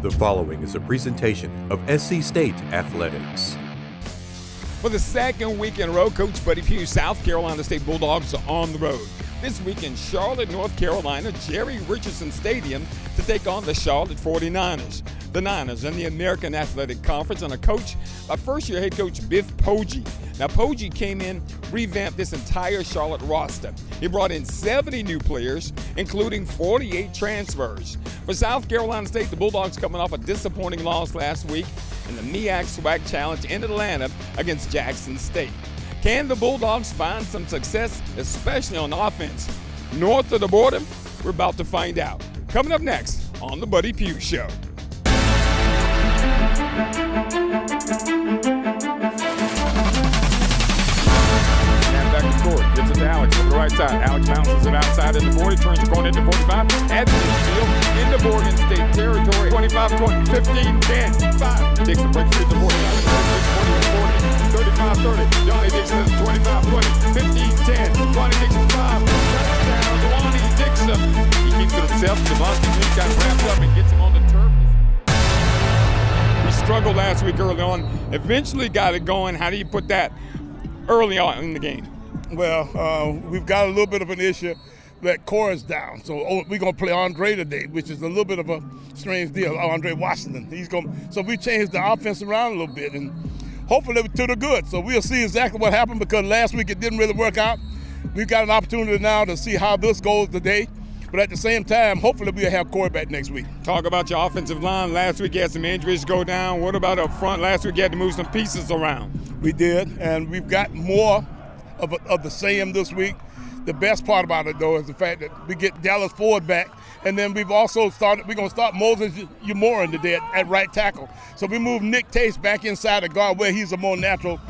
The following is a presentation of SC State Athletics. For the second week in a row, Coach Buddy Pough, South Carolina State Bulldogs are on the road. This week in Charlotte, North Carolina, Jerry Richardson Stadium to take on the Charlotte 49ers. The Niners in the American Athletic Conference and a coach by first-year head coach Pough. Now, Pough came in, revamped this entire Charlotte roster. He brought in 70 new players, including 48 transfers. For South Carolina State, the Bulldogs coming off a disappointing loss last week in the MEAC SWAC Challenge in Atlanta against Jackson State. Can the Bulldogs find some success, especially on offense? North of the border? We're about to find out. Coming up next on the Buddy Pough Show. Back to court, gives it to Alex on the right side. Alex bounces it outside in the 40, turns the corner into 45, adds the field into Morgan State territory. 25-20, 15-10, 5. Dixon breaks through the 45, 40, 35-30. Johnny Dixon, 25-20, 15-10. Johnny Dixon, 5. Touchdown, Johnny Dixon. He keeps it himself. Devontae Smith got wrapped up and gets him on the turf. He struggled last week early on. Eventually got it going. How do you put that early on in the game? Well, we've got a little bit of an issue that core is down. So we're going to play Andre today, which is a little bit of a strange deal. Andre Washington. So we changed the offense around a little bit, and hopefully to the good. So we'll see exactly what happened because last week it didn't really work out. We've got an opportunity now to see how this goes today. But at the same time, hopefully we'll have quarterback next week. Talk about your offensive line. Last week you had some injuries go down. What about up front? Last week you had to move some pieces around. We did, and we've got more of the same this week. The best part about it, though, is the fact that we get Dallas Ford back, and then we're going to start Moses Umorin today at right tackle. So we move Nick Tace back inside the guard where he's a more natural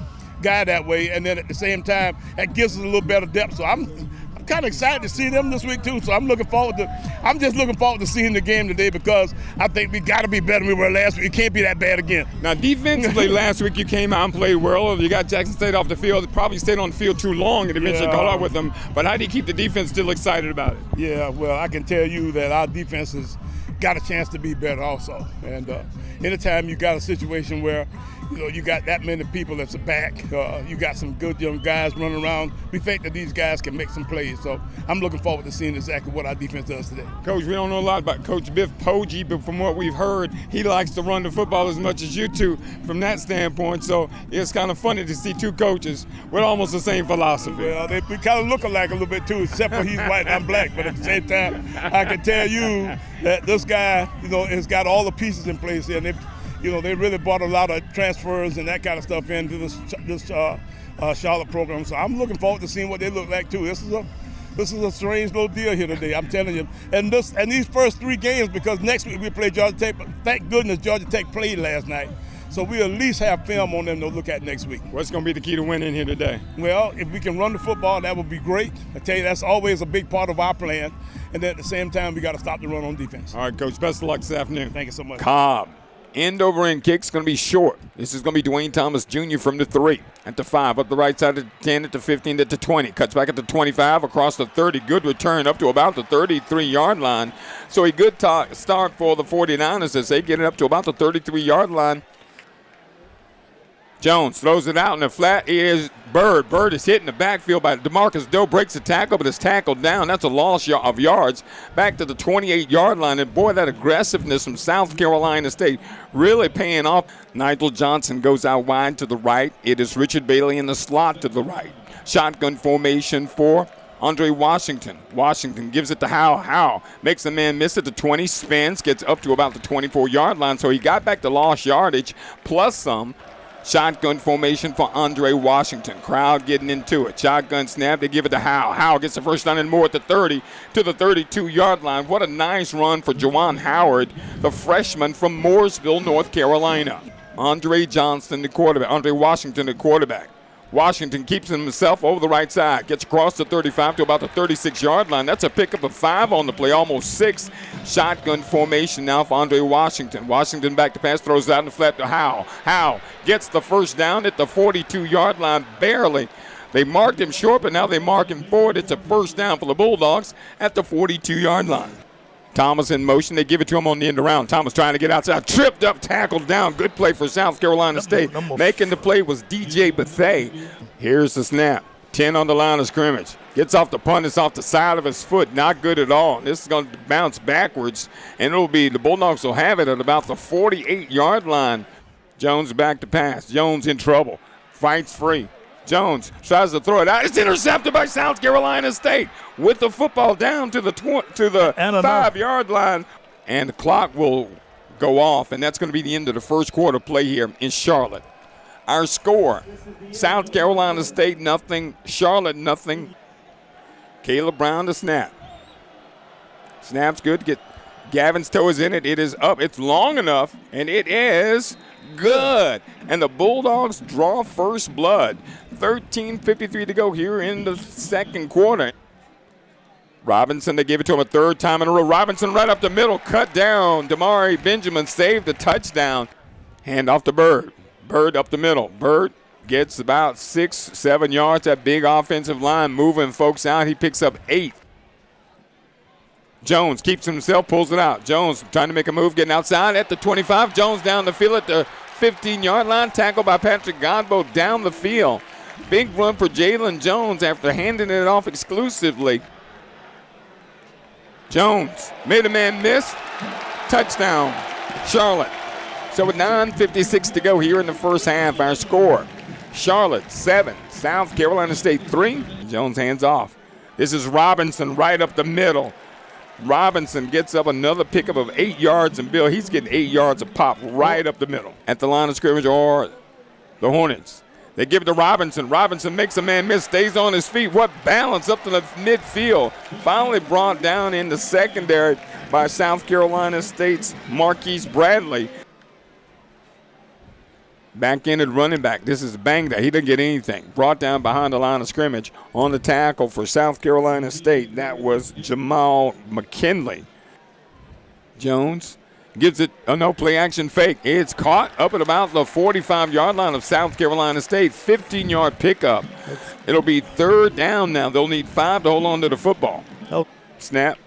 guy that way, and then at the same time, that gives us a little better depth. So I'm kind of excited to see them this week too. So I'm just looking forward to seeing the game today because I think we got to be better than we were last week. It can't be that bad again. Now defensively, last week you came out and played well. You got Jackson State off the field. Probably stayed on the field too long and eventually caught up with them. But how do you keep the defense still excited about it? Yeah, well, I can tell you that our defense has got a chance to be better also. And anytime you got a situation where you got that many people that's back. You got some good young guys running around. We think that these guys can make some plays. So I'm looking forward to seeing exactly what our defense does today. Coach, we don't know a lot about Coach Pough, but from what we've heard, he likes to run the football as much as you two from that standpoint. So it's kind of funny to see two coaches with almost the same philosophy. Well, we kind of look alike a little bit too, except for he's white and I'm black. But at the same time, I can tell you that this guy, has got all the pieces in place here. And they really brought a lot of transfers and that kind of stuff into this Charlotte program. So I'm looking forward to seeing what they look like too. This is a strange little deal here today, I'm telling you. And these first 3 games, because next week we play Georgia Tech. But thank goodness Georgia Tech played last night. So we'll at least have film on them to look at next week. What's going to be the key to winning here today? Well, if we can run the football, that would be great. I tell you, that's always a big part of our plan. And then at the same time, we got to stop the run on defense. All right, Coach, best of luck this afternoon. Thank you so much. Cobb. End over end kick's going to be short. This is going to be Dwayne Thomas Jr. from the 3. At the 5, up the right side at the 10, at the 15, at the 20. Cuts back at the 25, across the 30. Good return up to about the 33-yard line. So a good start for the 49ers as they get it up to about the 33-yard line. Jones throws it out in the flat. Is Bird. Bird is hit in the backfield by DeMarcus Doe. Breaks the tackle, but is tackled down. That's a loss of yards back to the 28-yard line. And, boy, that aggressiveness from South Carolina State really paying off. Nigel Johnson goes out wide to the right. It is Richard Bailey in the slot to the right. Shotgun formation for Andre Washington. Washington gives it to Howe. Howe makes the man miss at the 20, spins, gets up to about the 24-yard line. So he got back to lost yardage plus some. Shotgun formation for Andre Washington. Crowd getting into it. Shotgun snap. They give it to Howe. Howe gets the first down and more at the 30 to the 32-yard line. What a nice run for Juwan Howard, the freshman from Mooresville, North Carolina. Andre Johnson, the quarterback. Andre Washington, the quarterback. Washington keeps himself over the right side. Gets across the 35 to about the 36-yard line. That's a pickup of 5 on the play, almost 6. Shotgun formation now for Andre Washington. Washington back to pass, throws it out in the flat to Howe. Howe gets the first down at the 42-yard line, barely. They marked him short, but now they mark him forward. It's a first down for the Bulldogs at the 42-yard line. Thomas in motion. They give it to him on the end around. Thomas trying to get outside. Tripped up, tackled down. Good play for South Carolina State. Making the play was DJ Bethea. Here's the snap. 10 on the line of scrimmage. Gets off the punt. It's off the side of his foot. Not good at all. This is going to bounce backwards, and it'll be the Bulldogs will have it at about the 48-yard line. Jones back to pass. Jones in trouble. Fights free. Jones tries to throw it out. It's intercepted by South Carolina State with the football down to the 5-yard line. And the clock will go off, and that's going to be the end of the first quarter play here in Charlotte. Our score, South Carolina State nothing, Charlotte nothing. Caleb Brown to snap. Snap's good. Gavin's toe is in it. It is up. It's long enough, and it is good. And the Bulldogs draw first blood. 13:53 to go here in the second quarter. Robinson, they gave it to him a third time in a row. Robinson right up the middle, cut down. Damari Benjamin saved the touchdown. Hand off to Bird. Bird up the middle. Bird gets about 6-7 yards. That big offensive line moving folks out. He picks up 8. Jones keeps himself, pulls it out. Jones trying to make a move, getting outside at the 25. Jones down the field at the 15-yard line. Tackled by Patrick Godbout down the field. Big run for Jalen Jones after handing it off exclusively. Jones made a man miss. Touchdown, Charlotte. So with 9:56 to go here in the first half, our score, Charlotte 7, South Carolina State 3. Jones hands off. This is Robinson right up the middle. Robinson gets up another pickup of 8 yards, and Bill, he's getting 8 yards a pop right up the middle. At the line of scrimmage or the Hornets. They give it to Robinson. Robinson makes a man miss, stays on his feet. What balance up to the midfield. Finally brought down in the secondary by South Carolina State's Marquise Bradley. Back-ended running back. This is Bangda. He didn't get anything. Brought down behind the line of scrimmage on the tackle for South Carolina State. That was Jamal McKinley. Jones gives it a no-play-action fake. It's caught up at about the 45-yard line of South Carolina State. 15-yard pickup. It'll be third down now. They'll need 5 to hold on to the football. Snap.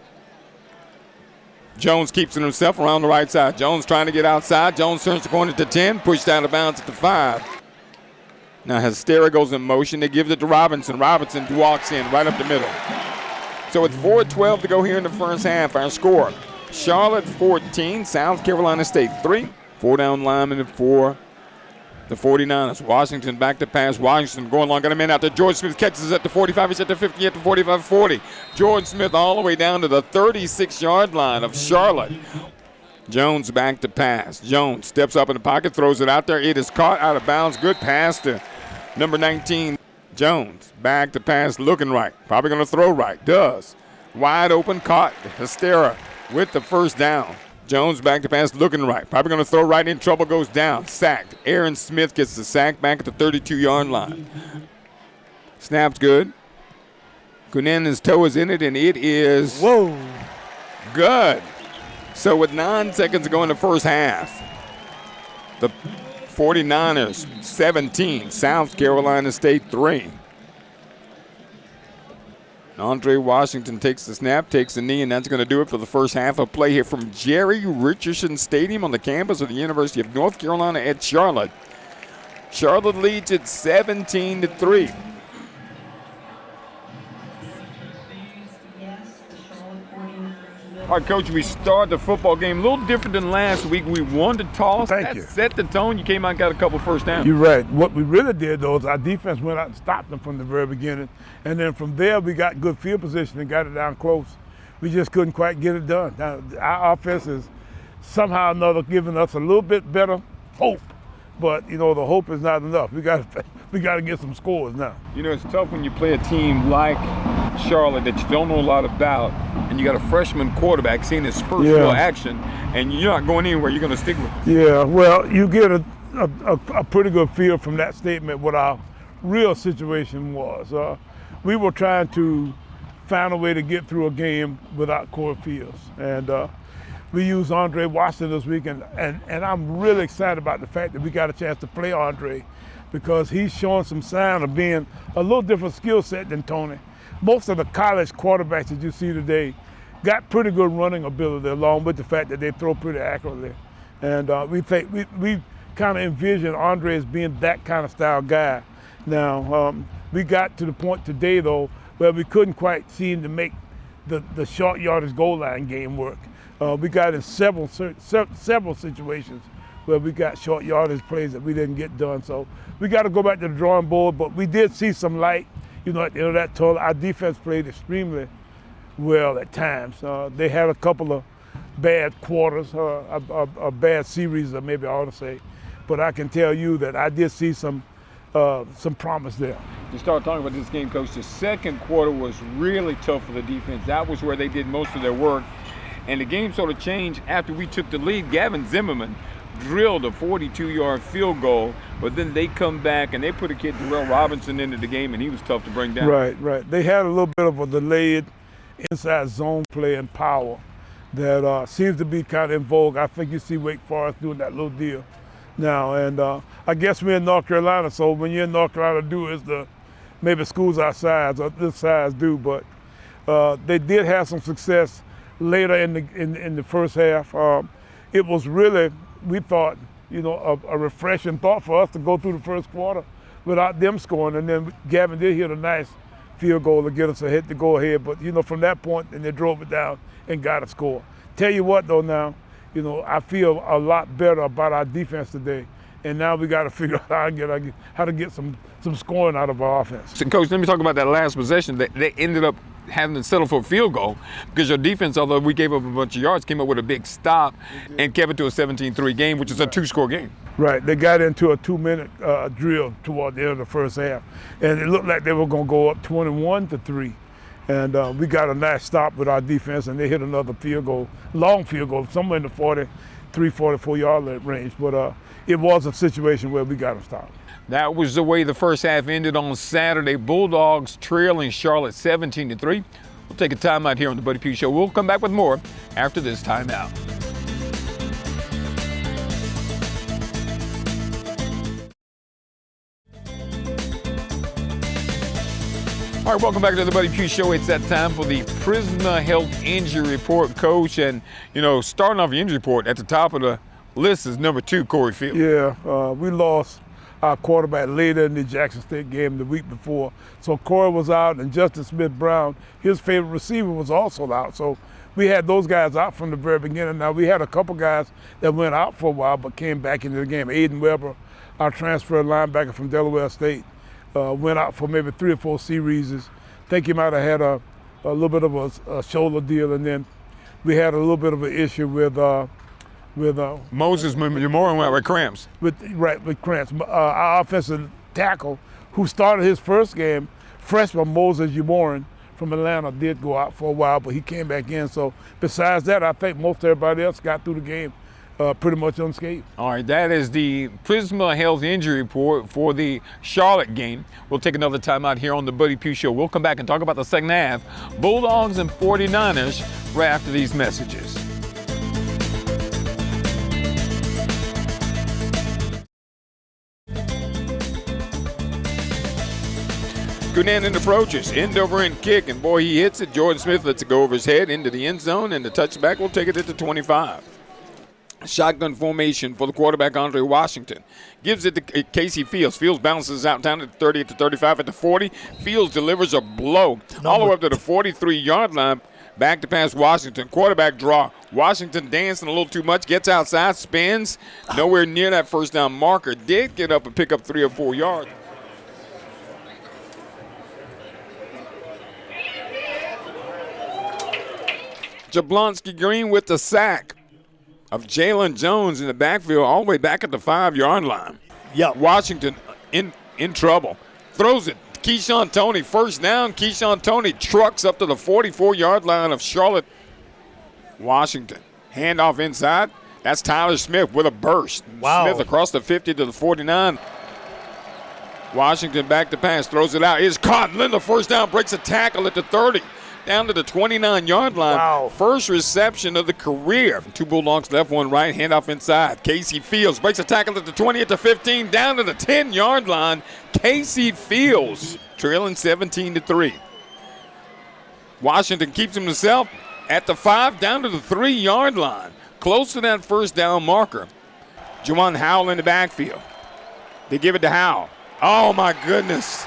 Jones keeps it himself around the right side. Jones trying to get outside. Jones turns the corner to 10, pushed out of bounds at the 5. Now Hystera goes in motion. They give it to Robinson. Robinson walks in right up the middle. So with 4:12 to go here in the first half, our score, Charlotte 14, South Carolina State 3. 4 down linemen for the 49ers. Washington back to pass. Washington going long. Got a man out there. George Smith catches at the 45. He's at the 50, at the 45, 40. George Smith all the way down to the 36-yard line of Charlotte. Jones back to pass. Jones steps up in the pocket, throws it out there. It is caught out of bounds. Good pass to number 19. Jones back to pass, looking right. Probably going to throw right. Does. Wide open, caught. Hystera with the first down. Jones back to pass, looking right. Probably going to throw right in. Trouble goes down. Sacked. Aaron Smith gets the sack back at the 32-yard line. Snap's good. Kunan's toe is in it, and it is good. So with 9 seconds to go in the first half, the 49ers 17, South Carolina State 3. Andre Washington takes the snap, takes the knee, and that's going to do it for the first half of play here from Jerry Richardson Stadium on the campus of the University of North Carolina at Charlotte. Charlotte leads at 17-3. All right, Coach, we start the football game a little different than last week. We won the toss. Thank you. Set the tone. You came out and got a couple first downs. You're right. What we really did, though, is our defense went out and stopped them from the very beginning. And then from there, we got good field position and got it down close. We just couldn't quite get it done. Now, our offense is somehow or another giving us a little bit better hope. But, you know, the hope is not enough. We got to get some scores now. You know, it's tough when you play a team like Charlotte that you don't know a lot about, and you got a freshman quarterback seeing his first real action, and you're not going anywhere. You're going to stick with it. Yeah, well, you get a pretty good feel from that statement what our real situation was. We were trying to find a way to get through a game without Corey Fields, and we used Andre Washington this week, and I'm really excited about the fact that we got a chance to play Andre because he's showing some sign of being a little different skill set than Tony. Most of the college quarterbacks that you see today, got pretty good running ability along with the fact that they throw pretty accurately. And we think we kind of envision Andre as being that kind of style guy. Now, we got to the point today, though, where we couldn't quite seem to make the short yardage goal line game work. We got in several situations where we got short yardage plays that we didn't get done. So we got to go back to the drawing board, but we did see some light, at the end of that tunnel. Our defense played extremely well at times. They had a couple of bad quarters, a bad series, maybe I ought to say. But I can tell you that I did see some promise there. You start talking about this game, Coach. The second quarter was really tough for the defense. That was where they did most of their work. And the game sort of changed after we took the lead. Gavin Zimmerman drilled a 42-yard field goal, but then they come back and they put a kid, Darrell Robinson, into the game, and he was tough to bring down. Right. They had a little bit of a delayed inside zone play and power that seems to be kind of in vogue. I think you see Wake Forest doing that little deal now. And I guess we're in North Carolina, so when you're in North Carolina, maybe schools our size or this size do, but they did have some success later in the first half. It was really, we thought, a refreshing thought for us to go through the first quarter without them scoring, and then Gavin did hit a nice field goal to get us a hit to go ahead. But from that point, and they drove it down and got a score. Tell you what though, now, I feel a lot better about our defense today, and now we got to figure out how to get some scoring out of our offense. So, Coach, let me talk about that last possession. They ended up having to settle for a field goal because your defense, although we gave up a bunch of yards, came up with a big stop and kept it to a 17-3 game, which is a two-score game. Right. They got into a 2-minute drill toward the end of the first half, and it looked like they were going to go up 21-3. And we got a nice stop with our defense, and they hit another field goal, long field goal, somewhere in the 43, 44-yard range. But it was a situation where we got them stopped. That was the way the first half ended on Saturday. Bulldogs trailing Charlotte 17-3. We'll take a timeout here on the Buddy Pough Show. We'll come back with more after this timeout. All right, welcome back to the Buddy Pough Show. It's that time for the Prisma Health Injury Report, Coach. And, starting off the injury report, at the top of the list is number 2, Corey Field. Yeah, we lost our quarterback later in the Jackson State game the week before. So Corey was out, and Justin Smith-Brown, his favorite receiver, was also out. So we had those guys out from the very beginning. Now, we had a couple guys that went out for a while but came back into the game. Aiden Weber, our transfer linebacker from Delaware State, went out for maybe 3 or 4 series. I think he might have had a little bit of a shoulder deal, and then we had a little bit of an issue with Moses Moore went with cramps. With cramps. Our offensive tackle, who started his first game, freshman Moses Umorin from Atlanta, did go out for a while, but he came back in. So besides that, I think most everybody else got through the game pretty much unscathed. All right, that is the Prisma Health Injury Report for the Charlotte game. We'll take another time out here on the Buddy Pough Show. We'll come back and talk about the second half, Bulldogs and 49ers, right after these messages. Good end approaches, end over end kick, and boy, he hits it. Jordan Smith lets it go over his head into the end zone, and the touchback will take it at the 25. Shotgun formation for the quarterback, Andre Washington. Gives it to Casey Fields. Fields bounces out down at the 30, at the 35, at the 40. Fields delivers a blow all the way up to the 43-yard line. Back to pass Washington. Quarterback draw. Washington dancing a little too much. Gets outside, spins. Nowhere near that first down marker. Did get up and pick up 3 or 4 yards. Jablonski Green with the sack of Jalen Jones in the backfield all the way back at the 5-yard line. Yep. Washington in trouble. Throws it. Keyshawn Toney, first down. Keyshawn Toney trucks up to the 44-yard line of Charlotte. Washington. Handoff inside. That's Tyler Smith with a burst. Wow. Smith across the 50 to the 49. Washington back to pass. Throws it out. Is caught. Lynn, the first down, breaks a tackle at the 30. Down to the 29-yard line. Wow. First reception of the career. 2 Bulldogs left, 1 right. Handoff inside. Casey Fields breaks a tackle at the 20, at the 15, down to the 10-yard line. Casey Fields trailing 17-3. Washington keeps himself at the 5, down to the 3-yard line, close to that first down marker. Juwan Howell in the backfield. They give it to Howell. Oh, my goodness.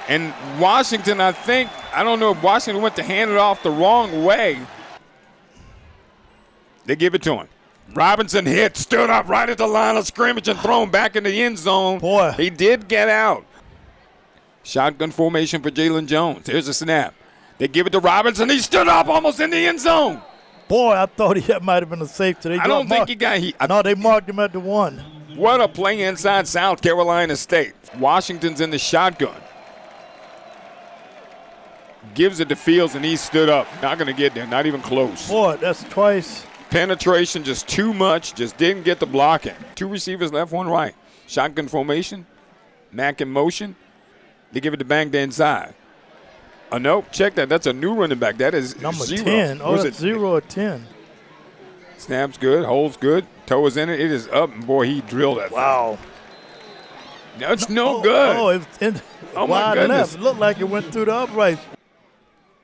And Washington, I don't know if Washington went to hand it off the wrong way. They give it to him. Robinson hit, stood up right at the line of scrimmage and thrown back in the end zone. Boy. He did get out. Shotgun formation for Jalen Jones. Here's the snap. They give it to Robinson. He stood up almost in the end zone. Boy, I thought he might have been a safety. I don't think he got. No, they marked him at the 1. What a play inside South Carolina State. Washington's in the shotgun. Gives it to Fields, and he stood up. Not going to get there. Not even close. Boy, that's twice. Penetration just too much. Just didn't get the blocking. 2 receivers left, 1 right. Shotgun formation. Mack in motion. They give it to Bang to inside. Nope, check that. That's a new running back. That is number 0. 10. Oh, that's 0 or 10. Snap's good. Holds good. Toe is in it. It is up. And boy, he drilled that. Wow. That's no good. Oh, it was in Oh, my wide goodness. left. It looked like it went through the upright.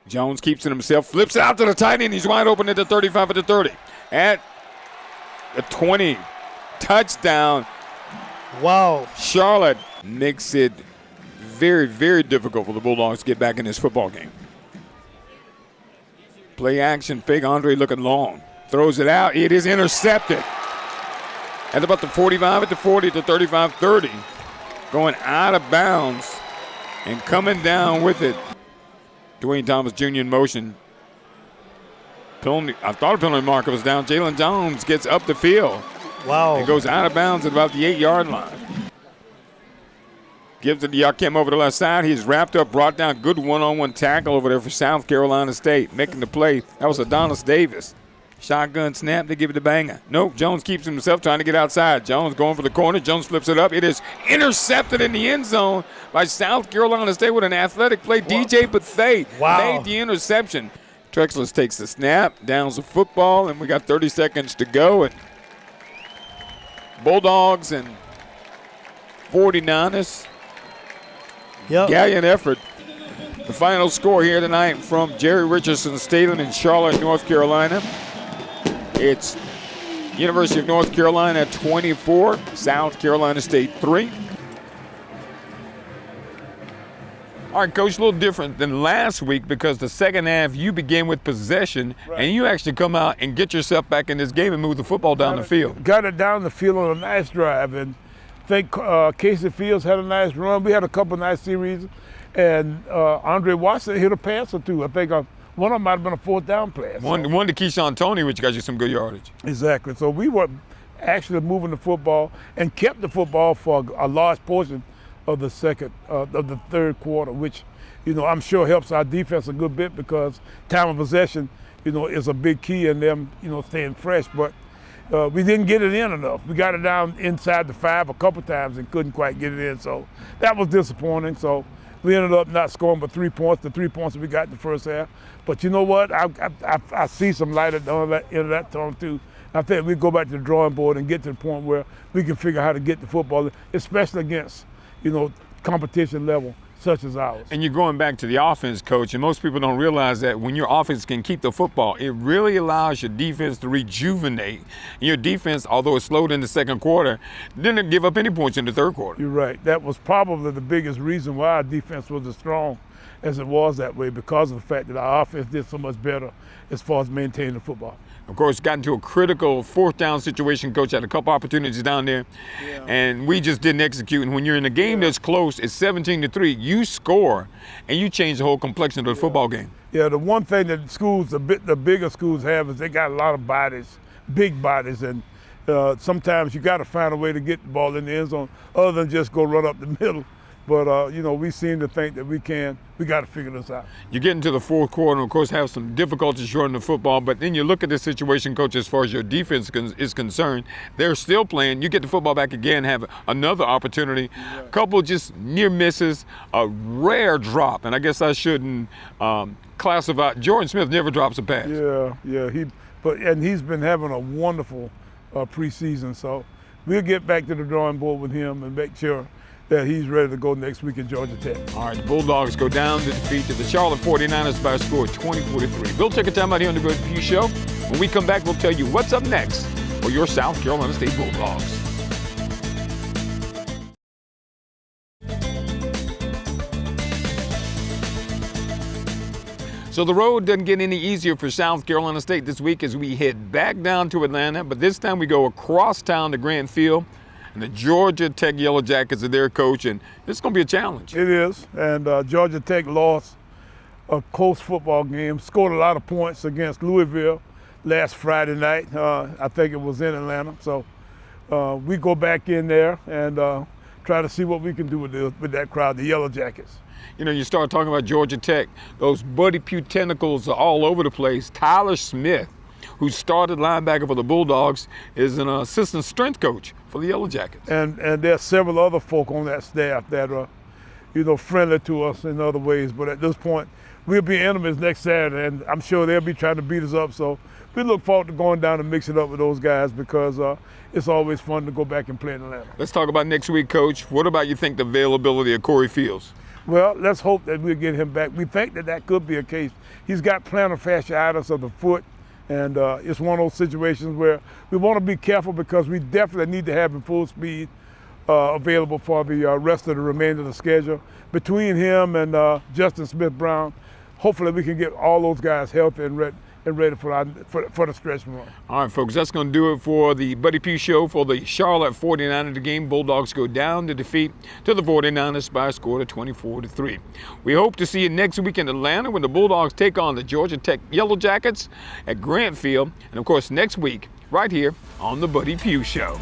Jones keeps it himself. Flips it out to the tight end. He's wide open at the 35 at the 30. At the 20. Touchdown. Wow. Charlotte makes it very, very difficult for the Bulldogs to get back in this football game. Play action, fake Andre looking long. Throws it out. It is intercepted. At about the 45, at the 40, at the 35, 30. Going out of bounds and coming down with it. Dwayne Thomas Jr. in motion. Penalty, I thought a penalty marker was down. Jalen Jones gets up the field. Wow. It goes out of bounds at about the 8-yard line. Gives it to Yakim over the left side. He's wrapped up, brought down. Good one-on-one tackle over there for South Carolina State. Making the play. That was Adonis Davis. Shotgun snap. They give it to Banger. Nope. Jones keeps himself trying to get outside. Jones going for the corner. Jones flips it up. It is intercepted in the end zone by South Carolina State with an athletic play. Wow. DJ Bethea made the interception. Trexler takes the snap, downs the football, and we got 30 seconds to go. And Bulldogs and 49ers. Yep. Gallant effort. The final score here tonight from Jerry Richardson Stadium in Charlotte, North Carolina. It's University of North Carolina 24, South Carolina State 3. All right, Coach, a little different than last week because the second half you begin with possession and you actually come out and get yourself back in this game and move the football down the field. Got it down the field on a nice drive, and I think Casey Fields had a nice run. We had a couple nice series, and Andre Watson hit a pass or two. I think one of them might have been a 4th down pass. One to Keyshawn Toney, which got you some good yardage. Exactly. So we were actually moving the football and kept the football for a large portion of the third quarter, which, I'm sure helps our defense a good bit because time of possession, is a big key in them, staying fresh. But we didn't get it in enough. We got it down inside the 5 a couple times and couldn't quite get it in. So that was disappointing. So we ended up not scoring but 3 points, the 3 points that we got in the first half. But you know what? I see some light at the end of that tunnel too. I think we go back to the drawing board and get to the point where we can figure out how to get the football, especially against, competition level such as ours. And you're going back to the offense, Coach, and most people don't realize that when your offense can keep the football, it really allows your defense to rejuvenate. And your defense, although it slowed in the second quarter, didn't give up any points in the third quarter. You're right. That was probably the biggest reason why our defense was as strong as it was that way, because of the fact that our offense did so much better as far as maintaining the football. Of course, got into a critical 4th down situation. Coach had a couple opportunities down there, and we just didn't execute. And when you're in a game that's close, it's 17-3, you score, and you change the whole complexion of the football game. Yeah, the one thing that the bigger schools have is they got a lot of bodies, big bodies, and sometimes you got to find a way to get the ball in the end zone other than just go run up the middle. But, we seem to think that we got to figure this out. You get into the fourth quarter and, of course, have some difficulty shorting the football. But then you look at the situation, Coach, as far as your defense is concerned. They're still playing. You get the football back again, have another opportunity. A couple just near misses, a rare drop. And I guess I shouldn't classify. Jordan Smith never drops a pass. Yeah. He's been having a wonderful preseason. So we'll get back to the drawing board with him and make sure that he's ready to go next week in Georgia Tech. All right, the Bulldogs go down to defeat to the Charlotte 49ers by a score of 24-3. We'll take a time out here on the Buddy Pough Show. When we come back, we'll tell you what's up next for your South Carolina State Bulldogs. So the road doesn't get any easier for South Carolina State this week as we head back down to Atlanta, but this time we go across town to Grant Field, and the Georgia Tech Yellow Jackets are their coach, and it's going to be a challenge. It is, and Georgia Tech lost a close football game, scored a lot of points against Louisville last Friday night. I think it was in Atlanta. So we go back in there and try to see what we can do with that crowd, the Yellow Jackets. You know, you start talking about Georgia Tech, those Buddy Pough tentacles are all over the place. Tyler Smith, who started linebacker for the Bulldogs, is an assistant strength coach for the Yellow Jackets. And there's several other folk on that staff that are, friendly to us in other ways. But at this point, we'll be enemies next Saturday, and I'm sure they'll be trying to beat us up. So we look forward to going down and mix it up with those guys because it's always fun to go back and play in Atlanta. Let's talk about next week, Coach. What about you think the availability of Corey Fields? Well, let's hope that we'll get him back. We think that could be a case. He's got plantar fasciitis of the foot, and it's one of those situations where we want to be careful because we definitely need to have him full speed available for the rest of the remainder of the schedule. Between him and Justin Smith-Brown, hopefully we can get all those guys healthy and ready for the stretch run. All right, folks, that's going to do it for the Buddy Pough Show for the Charlotte 49ers. The game, Bulldogs go down to defeat to the 49ers by a score of 24-3. We hope to see you next week in Atlanta when the Bulldogs take on the Georgia Tech Yellow Jackets at Grant Field. And, of course, next week right here on the Buddy Pough Show.